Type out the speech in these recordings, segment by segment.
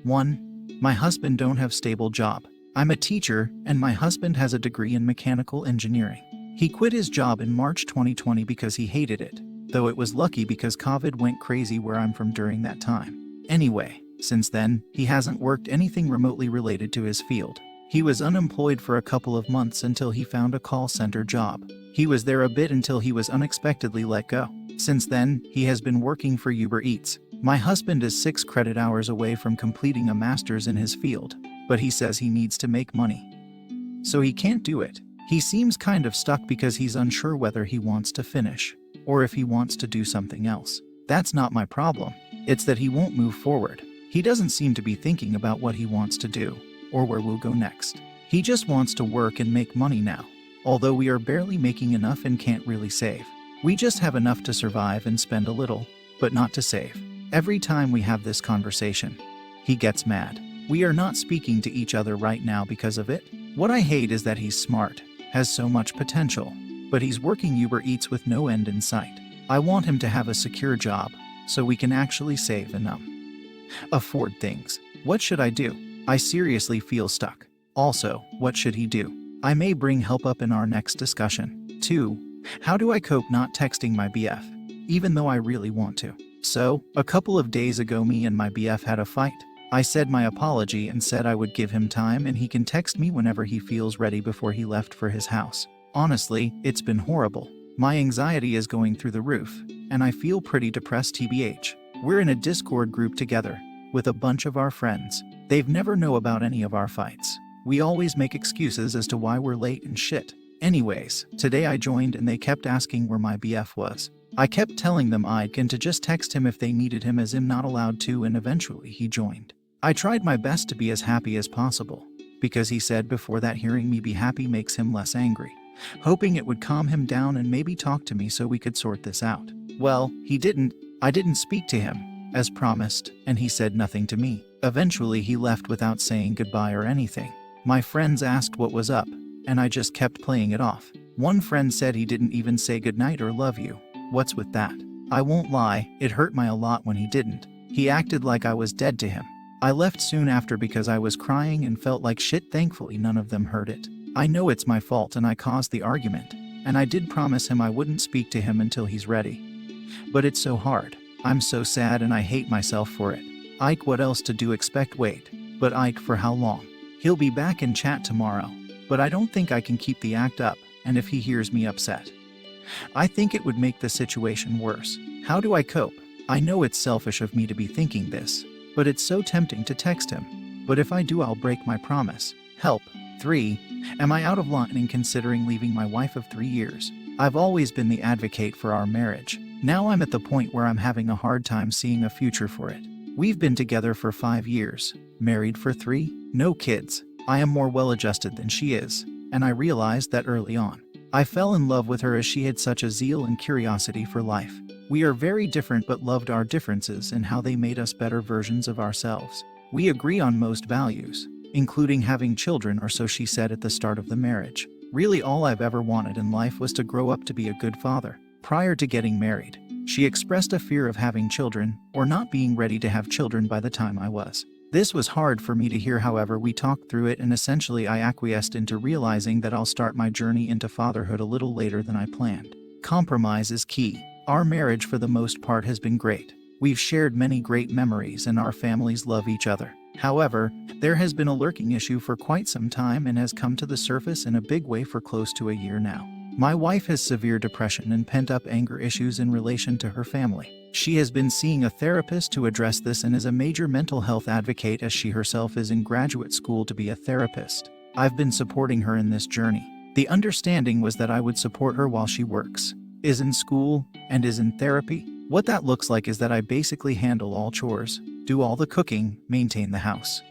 1. My husband don't have stable job. I'm a teacher, and my husband has a degree in mechanical engineering. He quit his job in March 2020 because he hated it, though it was lucky because COVID went crazy where I'm from during that time. Anyway, since then, he hasn't worked anything remotely related to his field. He was unemployed for a couple of months until he found a call center job. He was there a bit until he was unexpectedly let go. Since then, he has been working for Uber Eats. My husband is 6 credit hours away from completing a master's in his field, but he says he needs to make money, so he can't do it. He seems kind of stuck because he's unsure whether he wants to finish, or if he wants to do something else. That's not my problem. It's that he won't move forward. He doesn't seem to be thinking about what he wants to do, or where we'll go next. He just wants to work and make money now, although we are barely making enough and can't really save. We just have enough to survive and spend a little, but not to save. Every time we have this conversation, he gets mad. We are not speaking to each other right now because of it. What I hate is that he's smart, has so much potential, but he's working Uber Eats with no end in sight. I want him to have a secure job, so we can actually save and afford things. What should I do? I seriously feel stuck. Also, what should he do? I may bring help up in our next discussion. 2. How do I cope not texting my BF, even though I really want to? So, a couple of days ago me and my BF had a fight. I said my apology and said I would give him time and he can text me whenever he feels ready before he left for his house. Honestly, it's been horrible. My anxiety is going through the roof, and I feel pretty depressed tbh. We're in a Discord group together, with a bunch of our friends. They've never know about any of our fights. We always make excuses as to why we're late and shit. Anyways, today I joined and they kept asking where my BF was. I kept telling them I'd to just text him if they needed him as I'm not allowed to, and eventually he joined. I tried my best to be as happy as possible, because he said before that hearing me be happy makes him less angry, hoping it would calm him down and maybe talk to me so we could sort this out. Well, he didn't. I didn't speak to him, as promised, and he said nothing to me. Eventually he left without saying goodbye or anything. My friends asked what was up, and I just kept playing it off. One friend said he didn't even say goodnight or love you. What's with that? I won't lie, it hurt my a lot when he didn't. He acted like I was dead to him. I left soon after because I was crying and felt like shit. Thankfully none of them heard it. I know it's my fault and I caused the argument, and I did promise him I wouldn't speak to him until he's ready. But it's so hard. I'm so sad and I hate myself for it. Ike, what else to do? Expect wait. But Ike, for how long? He'll be back in chat tomorrow, but I don't think I can keep the act up, and if he hears me upset, I think it would make the situation worse. How do I cope? I know it's selfish of me to be thinking this, but it's so tempting to text him. But if I do, I'll break my promise. Help. 3. Am I out of line in considering leaving my wife of 3 years? I've always been the advocate for our marriage. Now I'm at the point where I'm having a hard time seeing a future for it. We've been together for 5 years, married for 3, no kids. I am more well-adjusted than she is, and I realized that early on. I fell in love with her as she had such a zeal and curiosity for life. We are very different but loved our differences and how they made us better versions of ourselves. We agree on most values, including having children, or so she said at the start of the marriage. Really all I've ever wanted in life was to grow up to be a good father. Prior to getting married, she expressed a fear of having children, or not being ready to have children by the time I was. This was hard for me to hear, however we talked through it and essentially I acquiesced into realizing that I'll start my journey into fatherhood a little later than I planned. Compromise is key. Our marriage for the most part has been great. We've shared many great memories and our families love each other. However, there has been a lurking issue for quite some time and has come to the surface in a big way for close to a year now. My wife has severe depression and pent-up anger issues in relation to her family. She has been seeing a therapist to address this and is a major mental health advocate as she herself is in graduate school to be a therapist. I've been supporting her in this journey. The understanding was that I would support her while she works, is in school, and is in therapy. What that looks like is that I basically handle all chores, do all the cooking, maintain the house,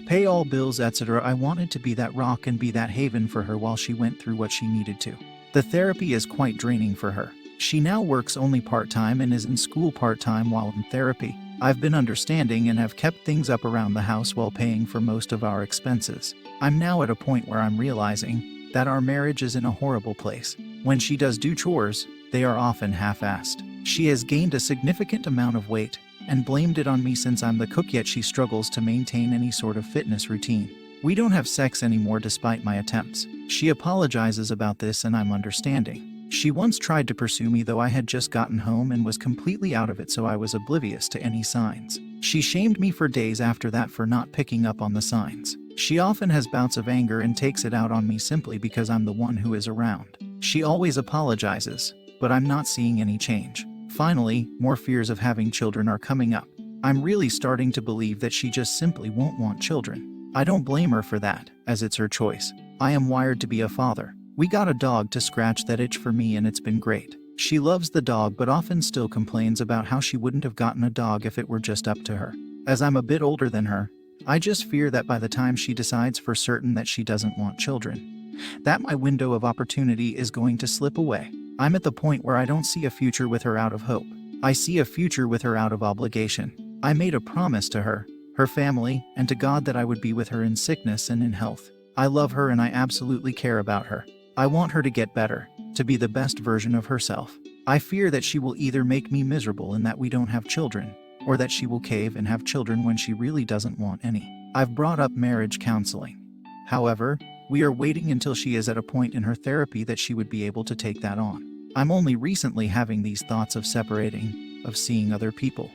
pay all bills, etc. I wanted to be that rock and be that haven for her while she went through what she needed to. The therapy is quite draining for her. She now works only part-time and is in school part-time while in therapy. I've been understanding and have kept things up around the house while paying for most of our expenses. I'm now at a point where I'm realizing that our marriage is in a horrible place. When she does do chores, they are often half-assed. She has gained a significant amount of weight, and blamed it on me since I'm the cook, yet she struggles to maintain any sort of fitness routine. We don't have sex anymore despite my attempts. She apologizes about this and I'm understanding. She once tried to pursue me, though I had just gotten home and was completely out of it, so I was oblivious to any signs. She shamed me for days after that for not picking up on the signs. She often has bouts of anger and takes it out on me simply because I'm the one who is around. She always apologizes, but I'm not seeing any change. Finally, more fears of having children are coming up. I'm really starting to believe that she just simply won't want children. I don't blame her for that, as it's her choice. I am wired to be a father. We got a dog to scratch that itch for me and it's been great. She loves the dog but often still complains about how she wouldn't have gotten a dog if it were just up to her. As I'm a bit older than her, I just fear that by the time she decides for certain that she doesn't want children, that my window of opportunity is going to slip away. I'm at the point where I don't see a future with her out of hope. I see a future with her out of obligation. I made a promise to her, her family, and to God that I would be with her in sickness and in health. I love her and I absolutely care about her. I want her to get better, to be the best version of herself. I fear that she will either make me miserable in that we don't have children, or that she will cave and have children when she really doesn't want any. I've brought up marriage counseling. However, we are waiting until she is at a point in her therapy that she would be able to take that on. I'm only recently having these thoughts of separating, of seeing other people.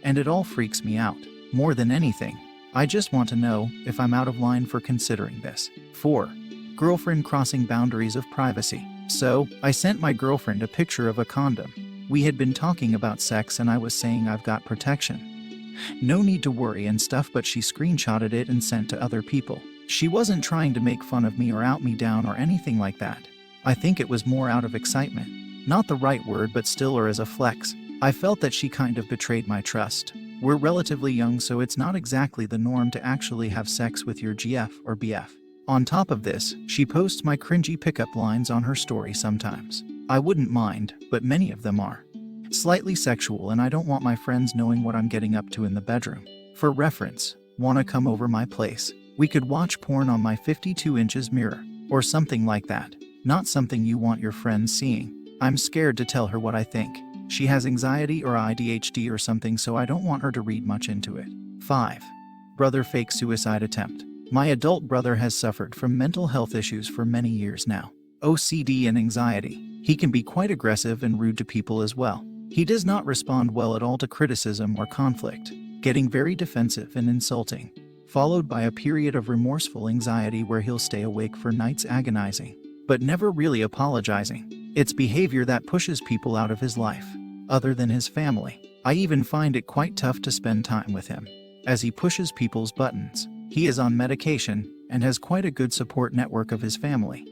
And it all freaks me out. More than anything, I just want to know if I'm out of line for considering this. 4. Girlfriend crossing boundaries of privacy. So, I sent my girlfriend a picture of a condom. We had been talking about sex and I was saying I've got protection. No need to worry and stuff, but she screenshotted it and sent to other people. She wasn't trying to make fun of me or out me down or anything like that. I think it was more out of excitement. Not the right word, but still, or as a flex. I felt that she kind of betrayed my trust. We're relatively young, so it's not exactly the norm to actually have sex with your GF or BF. On top of this, she posts my cringy pickup lines on her story sometimes. I wouldn't mind, but many of them are slightly sexual and I don't want my friends knowing what I'm getting up to in the bedroom. For reference, wanna come over my place? We could watch porn on my 52 inches mirror, or something like that. Not something you want your friends seeing. I'm scared to tell her what I think. She has anxiety or ADHD or something, so I don't want her to read much into it. 5. Brother fake suicide attempt. My adult brother has suffered from mental health issues for many years now. OCD and anxiety. He can be quite aggressive and rude to people as well. He does not respond well at all to criticism or conflict, getting very defensive and insulting, followed by a period of remorseful anxiety where he'll stay awake for nights agonizing, but never really apologizing. It's behavior that pushes people out of his life, other than his family. I even find it quite tough to spend time with him, as he pushes people's buttons. He is on medication, and has quite a good support network of his family,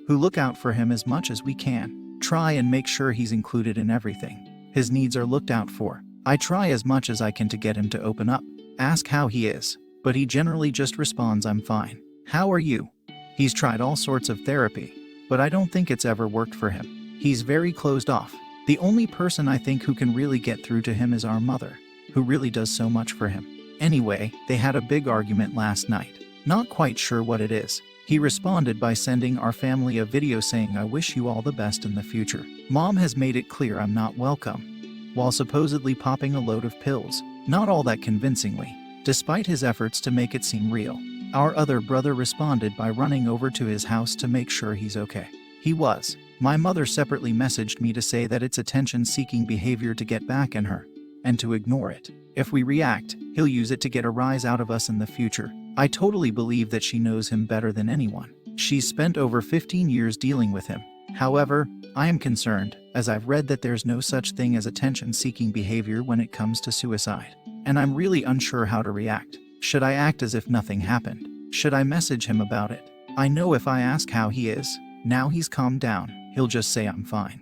who look out for him as much as we can. Try and make sure he's included in everything. His needs are looked out for. I try as much as I can to get him to open up, ask how he is, but he generally just responds, "I'm fine. How are you?" He's tried all sorts of therapy, but I don't think it's ever worked for him. He's very closed off. The only person I think who can really get through to him is our mother, who really does so much for him. Anyway, they had a big argument last night. Not quite sure what it is. He responded by sending our family a video saying, "I wish you all the best in the future. Mom has made it clear I'm not welcome," while supposedly popping a load of pills. Not all that convincingly, despite his efforts to make it seem real. Our other brother responded by running over to his house to make sure he's okay. He was. My mother separately messaged me to say that it's attention-seeking behavior to get back in her, and to ignore it. If we react, he'll use it to get a rise out of us in the future. I totally believe that she knows him better than anyone. She's spent over 15 years dealing with him. However, I am concerned, as I've read that there's no such thing as attention-seeking behavior when it comes to suicide. And I'm really unsure how to react. Should I act as if nothing happened? Should I message him about it? I know if I ask how he is, now he's calmed down, he'll just say I'm fine.